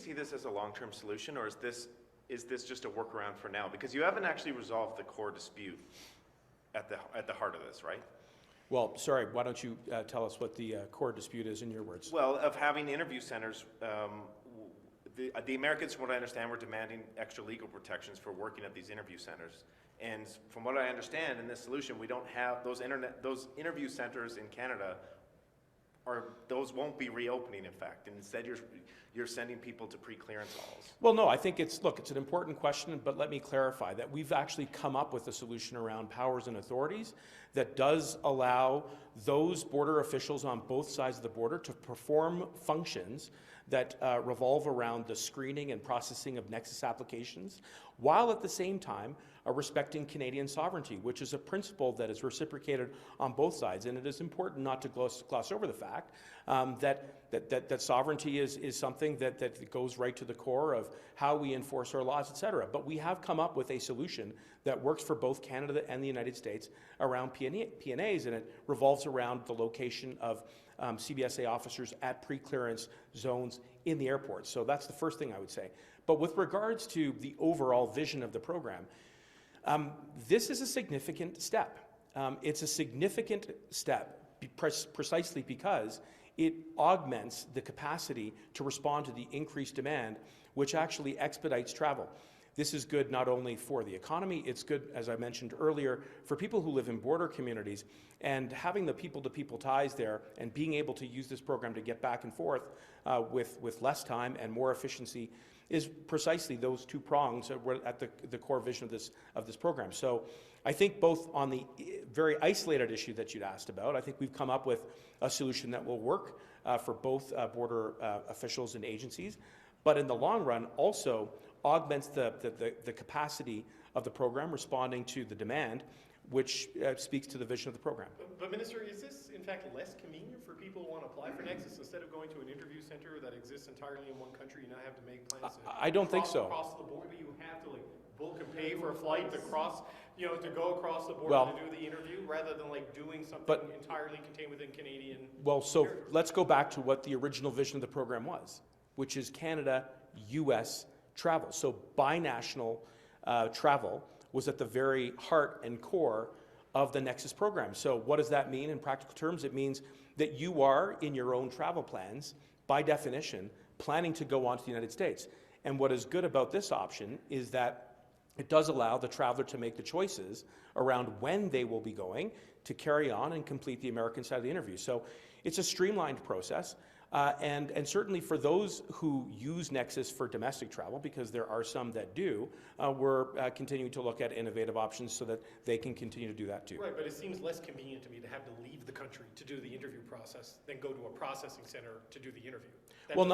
see this as a long-term solution, or is this just a workaround for now? Because you haven't actually resolved the core dispute at the heart of this, right? Well, sorry, why don't you tell us what the core dispute is in your words? Well, of having interview centers, the Americans, from what I understand, were demanding extra legal protections for working at these interview centers. And from what I understand, in this solution, we don't have those interview centers in Canada. Those won't be reopening, in fact, and instead you're sending people to pre-clearance halls. Well, no, I think it's an important question, but let me clarify that we've actually come up with a solution around powers and authorities that does allow those border officials on both sides of the border to perform functions that revolve around the screening and processing of Nexus applications, while at the same time respecting Canadian sovereignty, which is a principle that is reciprocated on both sides. And it is important not to gloss over the fact that sovereignty is something that goes right to the core of how we enforce our laws, et cetera. But we have come up with a solution that works for both Canada and the United States around PNAs, and it revolves around the location of CBSA officers at pre-clearance zones in the airport. So that's the first thing I would say. But with regards to the overall vision of the program, this is a significant step. It's a significant step precisely because it augments the capacity to respond to the increased demand, which actually expedites travel. This is good not only for the economy, it's good, as I mentioned earlier, for people who live in border communities, and having the people-to-people ties there and being able to use this program to get back and forth with less time and more efficiency is precisely those two prongs that were at the core vision of this program. So I think both on the very isolated issue that you'd asked about, I think we've come up with a solution that will work for both border officials and agencies, but in the long run also augments the capacity of the program responding to the demand, which speaks to the vision of the program. But Minister, is this in fact less convenient for people who want to apply for Nexus? Instead of going to an interview center that exists entirely in one country, you now have to make plans I don't think so. Across the border, you have to book and pay for a flight to cross, to go across the border to do the interview, rather than doing something entirely contained within Canadian. Well, so let's go back to what the original vision of the program was, which is Canada-US travel. So binational travel was at the very heart and core of the Nexus program. So what does that mean in practical terms? It means that you are, in your own travel plans, by definition, planning to go on to the United States. And what is good about this option is that it does allow the traveler to make the choices around when they will be going to carry on and complete the American side of the interview. So it's a streamlined process. And certainly for those who use Nexus for domestic travel, because there are some that do, we're continuing to look at innovative options so that they can continue to do that too. Right, but it seems less convenient to me to have to leave the country to do the interview process than go to a processing center to do the interview. That well,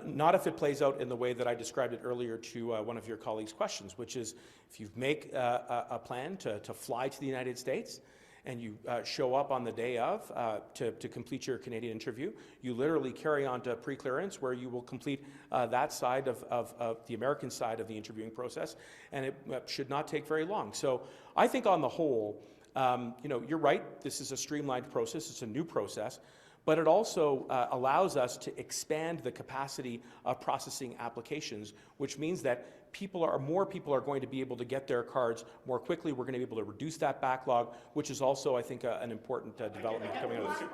not if it plays out in the way that I described it earlier to one of your colleagues' questions, which is if you make a plan to fly to the United States, and you show up on the day of to complete your Canadian interview, you literally carry on to pre-clearance where you will complete that side of the American side of the interviewing process, and it should not take very long. So I think on the whole, you're right, this is a streamlined process, it's a new process, but it also allows us to expand the capacity of processing applications, which means that more people are going to be able to get their cards more quickly. We're going to be able to reduce that backlog, which is also, I think, an important development coming out of this.